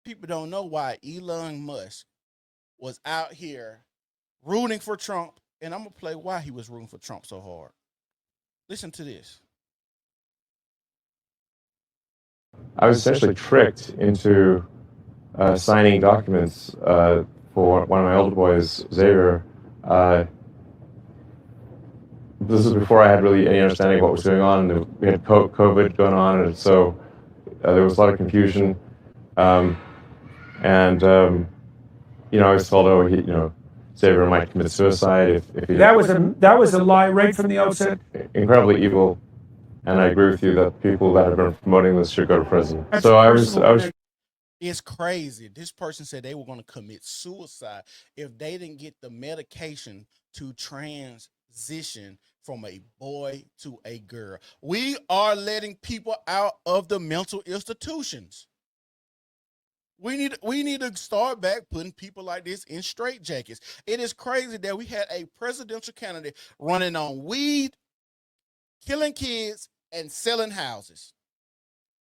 people don't know why Elon Musk was out here rooting for Trump, and I'm gonna play why he was rooting for Trump so hard. Listen to this. I was essentially tricked into signing documents for one of my older boys, Xavier. This was before I had really any understanding of what was going on. We had COVID going on, and so there was a lot of confusion. And I was told, oh, Xavier might commit suicide if he. That was a lie right from the outset. Incredibly evil, and I agree with you that people that have been promoting this should go to prison. That's So I personal. was. It's crazy. This person said they were going to commit suicide if they didn't get the medication to transition from a boy to a girl. We are letting people out of the mental institutions. We need to start back putting people like this in straitjackets. It is crazy that we had a presidential candidate running on weed, killing kids, and selling houses.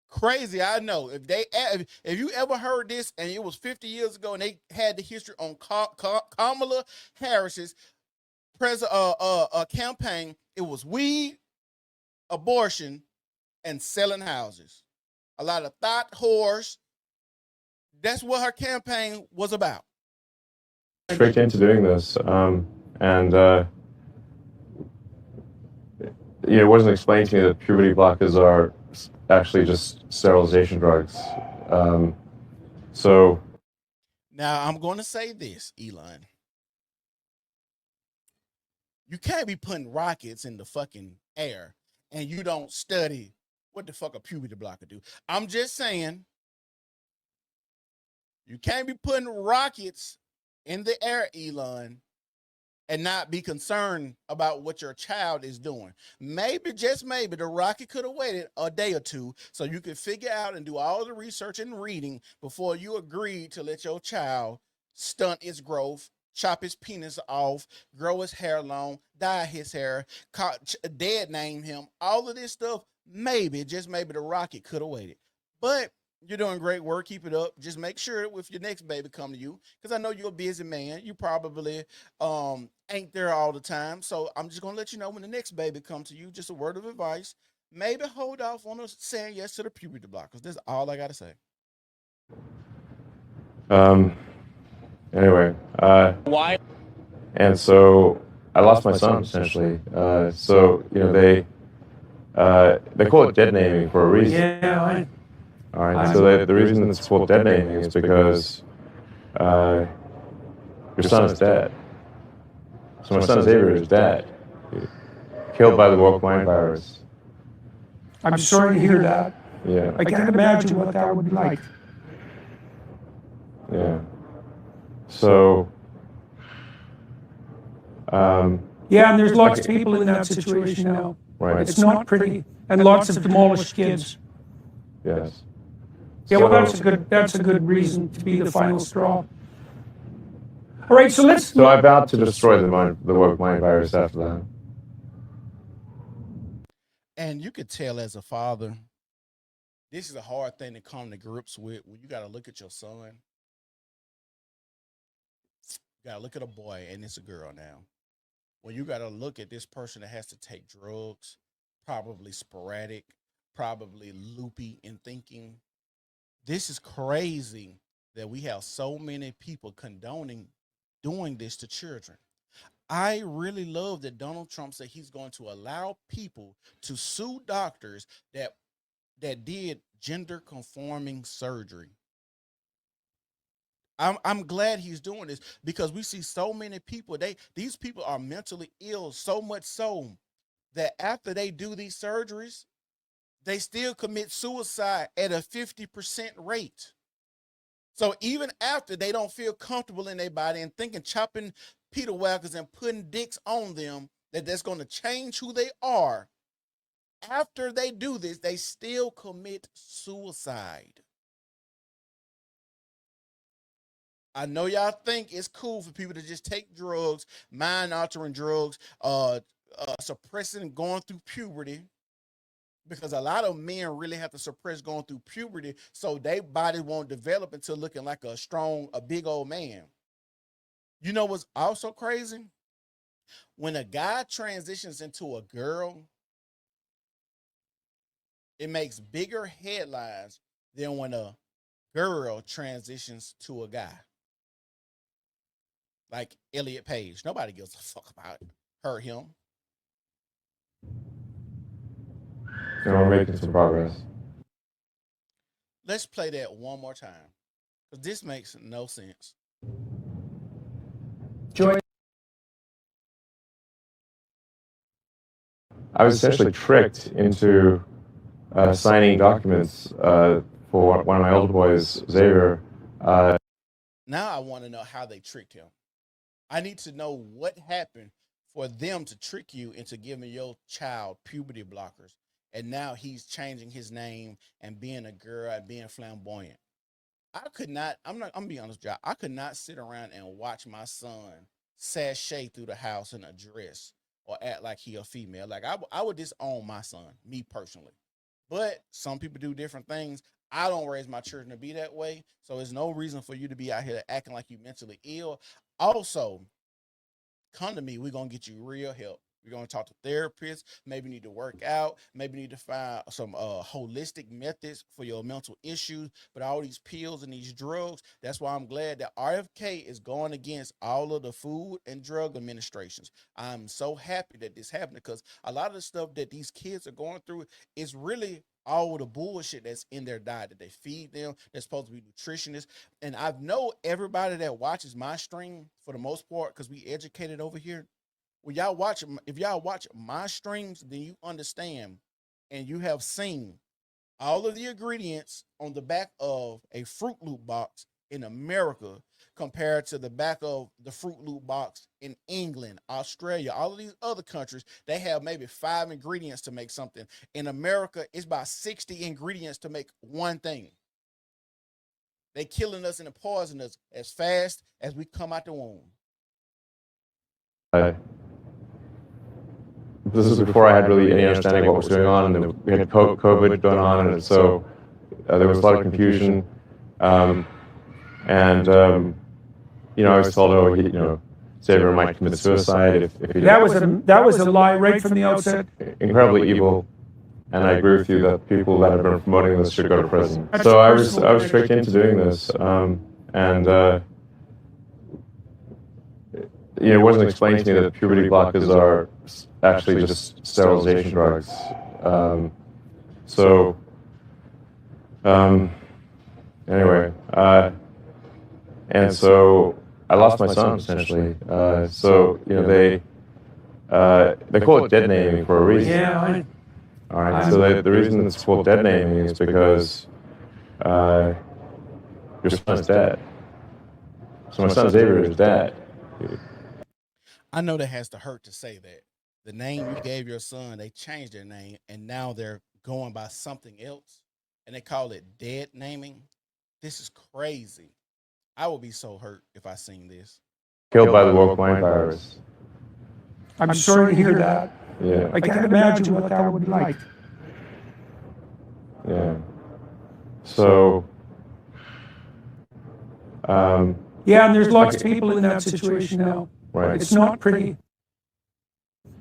Crazy, I know. If you ever heard this and it was 50 years ago and they had the history on Kamala Harris's campaign, it was weed, abortion, and selling houses. A lot of thought whores. That's what her campaign was about. Tricked into doing this, it wasn't explained to me that puberty blockers are actually just sterilization drugs. So now I'm going to say this, Elon. You can't be putting rockets in the fucking air and you don't study what the fuck a puberty blocker do. I'm just saying, you can't be putting rockets in the air, Elon, and not be concerned about what your child is doing. Maybe, just maybe, the rocket could have waited a day or two so you could figure out and do all the research and reading before you agreed to let your child stunt its growth, chop his penis off, grow his hair long, dye his hair, dead name him, all of this stuff. Maybe, just maybe, the rocket could have waited. But you're doing great work. Keep it up. Just make sure if your next baby come to you, because I know you're a busy man. You probably ain't there all the time. So I'm just gonna let you know when the next baby comes to you. Just a word of advice. Maybe hold off on saying yes to the puberty blockers. That's all I gotta say. Anyway, Why? and so I lost my son essentially. They call it dead naming for a reason. Yeah. All right. So the reason it's called dead naming is because your son is dead. So my son Xavier is dead, killed by the woke mind virus. I'm sorry to hear that. Yeah. I can't imagine what that would be like. Yeah. So. Yeah, and there's lots of people in that situation now. Right. It's not pretty, and lots of demolished kids. Yes. Yeah, well, that's a good reason to be the final straw. All right, so I vowed to destroy the woke mind virus after that. And you could tell as a father, this is a hard thing to come to grips with when you got to look at your son. You got to look at a boy, and it's a girl now. When you got to look at this person that has to take drugs, probably sporadic, probably loopy in thinking. This is crazy that we have so many people condoning doing this to children. I really love that Donald Trump said he's going to allow people to sue doctors that did gender conforming surgery. I'm glad he's doing this because we see so many people. These people are mentally ill, so much so that after they do these surgeries, they still commit suicide at a 50% rate. So even after they don't feel comfortable in their body and thinking chopping Peter Wackers and putting dicks on them, that's going to change who they are. After they do this, they still commit suicide. I know y'all think it's cool for people to just take drugs, mind-altering drugs, suppressing and going through puberty. because a lot of men really have to suppress going through puberty so their body won't develop until looking like a big old man. You know what's also crazy? When a guy transitions into a girl, it makes bigger headlines than when a girl transitions to a guy. Like Elliot Page. Nobody gives a fuck about her, him. And we're making some progress. Let's play that one more time, because this makes no sense. Joy. I was essentially tricked into signing documents for one of my older boys, Xavier. Now I want to know how they tricked him. I need to know what happened for them to trick you into giving your child puberty blockers. And now he's changing his name and being a girl and being flamboyant. I could not, I'm gonna be honest with y'all, I could not sit around and watch my son sashay through the house in a dress or act like he a female. Like I would disown my son, me personally. But some people do different things. I don't raise my children to be that way. So there's no reason for you to be out here acting like you mentally ill. Also, come to me. We're going to get you real help. We're going to talk to therapists. Maybe you need to work out. Maybe you need to find some holistic methods for your mental issues. But all these pills and these drugs, that's why I'm glad that RFK is going against all of the food and drug administrations. I'm so happy that this happened, because a lot of the stuff that these kids are going through is really all the bullshit that's in their diet that they feed them. They're supposed to be nutritionists. And I know everybody that watches my stream, for the most part, because we educated over here, when y'all watch, if y'all watch my streams, then you understand and you have seen all of the ingredients on the back of a Fruit Loop box in America compared to the back of the Fruit Loop box in England, Australia, all of these other countries. They have maybe 5 ingredients to make something. In America, it's about 60 ingredients to make one thing. They killing us and poisoning us as fast as we come out the womb. This was before I had really any understanding of what was going on, and we had COVID going on, and so there was a lot of confusion. You know, I was told, oh, Xavier might commit suicide if he That was a lie right from the outset. Incredibly evil, and I agree with you that people that have been promoting this should go to prison. So I was tricked into doing this, it wasn't explained to me that puberty blockers are actually just sterilization drugs. Anyway, and so I lost my son essentially. They call it dead naming for a reason. Yeah. All right. So the reason it's called dead naming is because your son is dead. So my son Xavier is dead. I know that has to hurt to say that. The name you gave your son, they changed their name, and now they're going by something else, and they call it dead naming. This is crazy. I would be so hurt if I seen this. Killed by the woke mind virus. I'm sorry to hear that. Yeah. I can't imagine what that would be like. Yeah. So. Yeah, and there's lots of people in that situation now. Right. It's not pretty.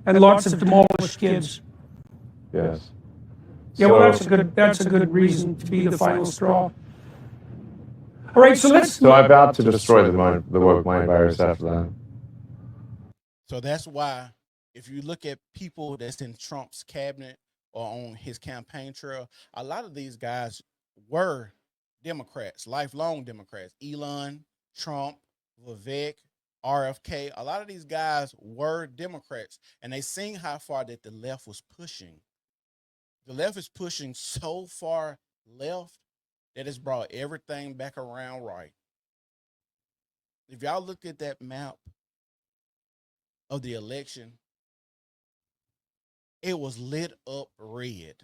And lots of demolished kids. Yes. Yeah, well, that's a good reason to be the final straw. All right, so I vowed to destroy the woke mind virus after that. So that's why, if you look at people that's in Trump's cabinet or on his campaign trail, a lot of these guys were Democrats, lifelong Democrats. Elon, Trump, Vivek, RFK, a lot of these guys were Democrats, and they seen how far that the left was pushing. The left is pushing so far left that it's brought everything back around right. If y'all look at that map of the election, it was lit up red.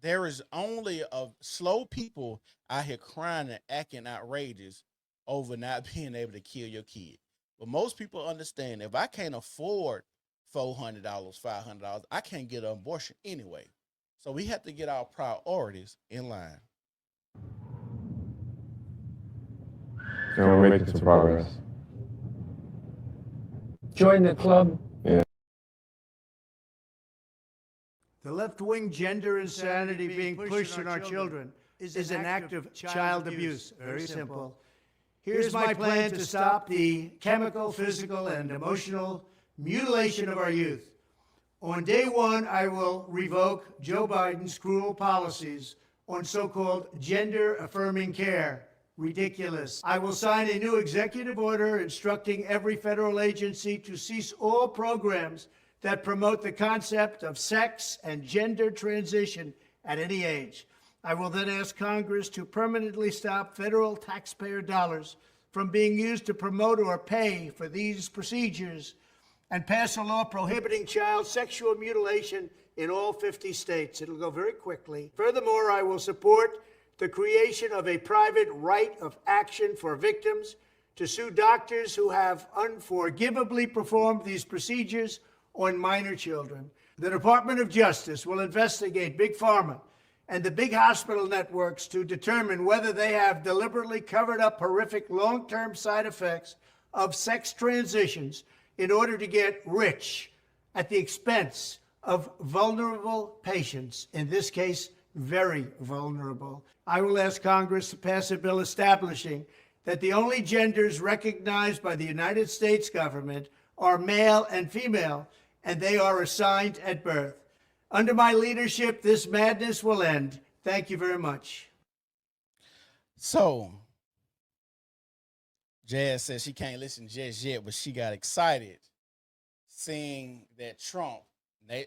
There is only a slow people out here crying and acting outrageous over not being able to kill your kid. But most people understand, if I can't afford $400, $500. I can't get an abortion anyway. So we have to get our priorities in line. And we're making some progress. Join the club. Yeah. The left-wing gender insanity being pushed on our children is an act of child abuse. Very simple. Here's my plan to stop the chemical, physical, and emotional mutilation of our youth. On day one, I will revoke Joe Biden's cruel policies on so-called gender-affirming care. Ridiculous. I will sign a new executive order instructing every federal agency to cease all programs that promote the concept of sex and gender transition at any age. I will then ask Congress to permanently stop federal taxpayer dollars from being used to promote or pay for these procedures and pass a law prohibiting child sexual mutilation in all 50 states. It'll go very quickly. Furthermore, I will support the creation of a private right of action for victims to sue doctors who have unforgivably performed these procedures on minor children. The Department of Justice will investigate Big Pharma and the big hospital networks to determine whether they have deliberately covered up horrific long-term side effects of sex transitions in order to get rich at the expense of vulnerable patients, in this case, very vulnerable. I will ask Congress to pass a bill establishing that the only genders recognized by the United States government are male and female, and they are assigned at birth. Under my leadership, this madness will end. Thank you very much. So, Jazz says she can't listen just yet, but she got excited seeing that Trump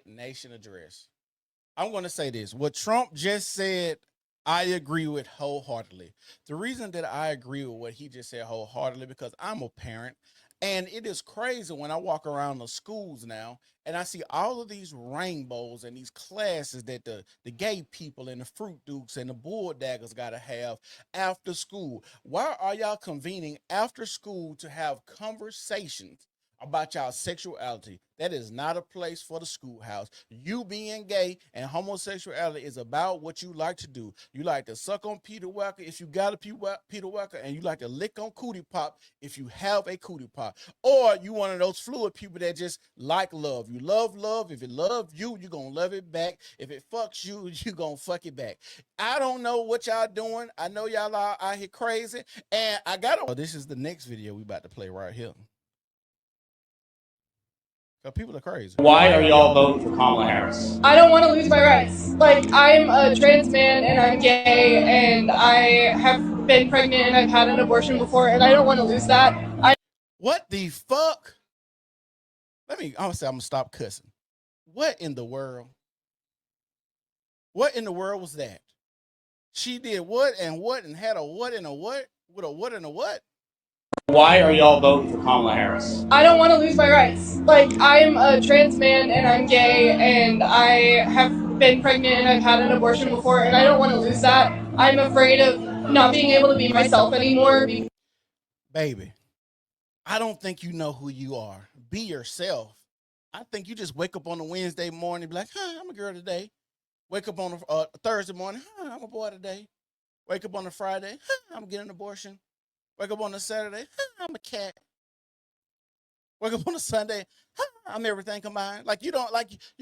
nation address. I'm going to say this. What Trump just said, I agree with wholeheartedly. The reason that I agree with what he just said wholeheartedly, because I'm a parent, and it is crazy when I walk around the schools now and I see all of these rainbows and these classes that the gay people and the fruit dukes and the bull daggers got to have after school. Why are y'all convening after school to have conversations about y'all sexuality? That is not a place for the schoolhouse. You being gay and homosexuality is about what you like to do. You like to suck on Peter Walker if you got a Peter Walker, and you like to lick on Cootie Pop if you have a Cootie Pop. Or you one of those fluid people that just like love. You love love. If it loves you, you're going to love it back. If it fucks you, you're going to fuck it back. I don't know what y'all doing. I know y'all are out here crazy. And I got to... Oh, this is the next video we about to play right here. People are crazy. Why are y'all voting for Kamala Harris? I don't want to lose my rights. Like, I'm a trans man and I'm gay and I have been pregnant and I've had an abortion before and I don't want to lose that. What the fuck? I'm gonna stop cussing. What in the world? What in the world was that? She did what and had a what and a what? With a what and a what? Why are y'all voting for Kamala Harris? I don't want to lose my rights. Like, I'm a trans man and I'm gay and I have been pregnant and I've had an abortion before and I don't want to lose that. I'm afraid of not being able to be myself anymore. Baby, I don't think you know who you are. Be yourself. I think you just wake up on a Wednesday morning and be like, I'm a girl today. Wake up on a Thursday morning, I'm a boy today. Wake up on a Friday, I'm getting an abortion. Wake up on a Saturday, I'm a cat. Wake up on a Sunday, I'm everything combined. Like you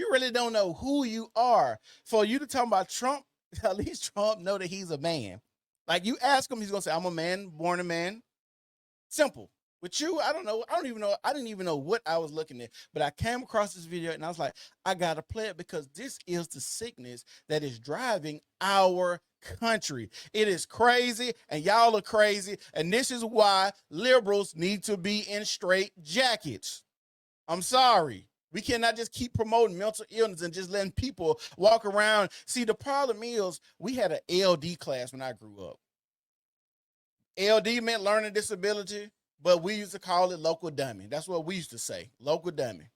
really don't know who you are. For you to talk about Trump, at least Trump know that he's a man. Like you ask him, he's gonna say, I'm a man, born a man. Simple. With you, I don't know. I didn't even know what I was looking at. But I came across this video and I was like, I gotta play it because this is the sickness that is driving our country. It is crazy and y'all are crazy. And this is why liberals need to be in straight jackets. I'm sorry. We cannot just keep promoting mental illness and just letting people walk around. See, the problem is we had an LD class when I grew up. LD meant learning disability, but we used to call it local dummy. That's what we used to say, local dummy.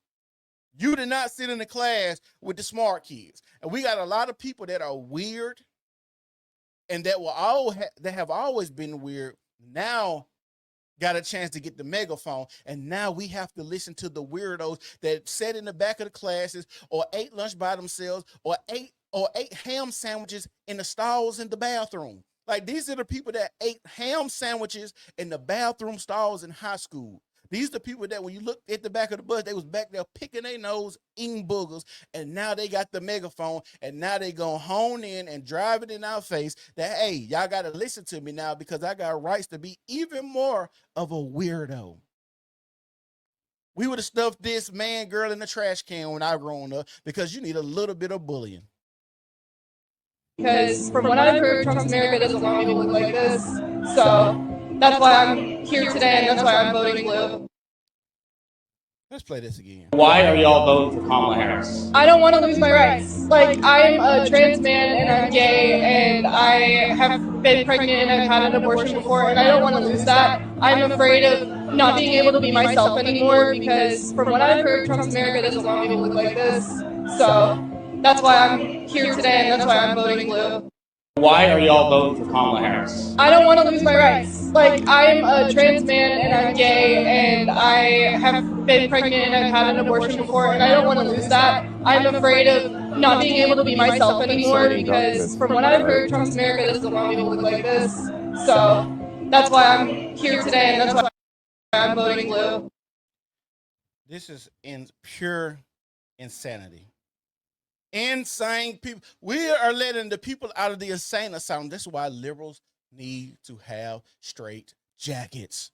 You did not sit in the class with the smart kids. And we got a lot of people that are weird and that have always been weird. Now got a chance to get the megaphone, and now we have to listen to the weirdos that sat in the back of the classes or ate lunch by themselves or ate ham sandwiches in the stalls in the bathroom. Like, these are the people that ate ham sandwiches in the bathroom stalls in high school. These are the people that when you look at the back of the bus, they was back there picking their nose, eating boogers, and now they got the megaphone, and now they gonna hone in and drive it in our face that, hey, y'all got to listen to me now because I got rights to be even more of a weirdo. We would have stuffed this man, girl in the trash can when I grown up because you need a little bit of bullying. Because from what I've heard, Trump's America doesn't want me to look like this. So that's why I'm here today, and that's why I'm voting blue. Let's play this again. Why are y'all voting for Kamala Harris? I don't want to lose my rights. Like, I'm a trans man, and I'm gay, and I have been pregnant, and I've had an abortion before, and I don't want to lose that. I'm afraid of not being able to be myself anymore because from what I've heard, Trump's America doesn't want me to look like this. So that's why I'm here today, and that's why I'm voting blue. Why are y'all voting for Kamala Harris? I don't want to lose my rights. Like, I'm a trans man, and I'm gay, and I have been pregnant, and I've had an abortion before, and I don't want to lose that. I'm afraid of not being able to be myself anymore because from what I've heard, Trump's America doesn't want me to look like this. So that's why I'm here today, and that's why I'm voting blue. This is in pure insanity. Insane people. We are letting the people out of the insane asylum. That's why liberals need to have straight jackets.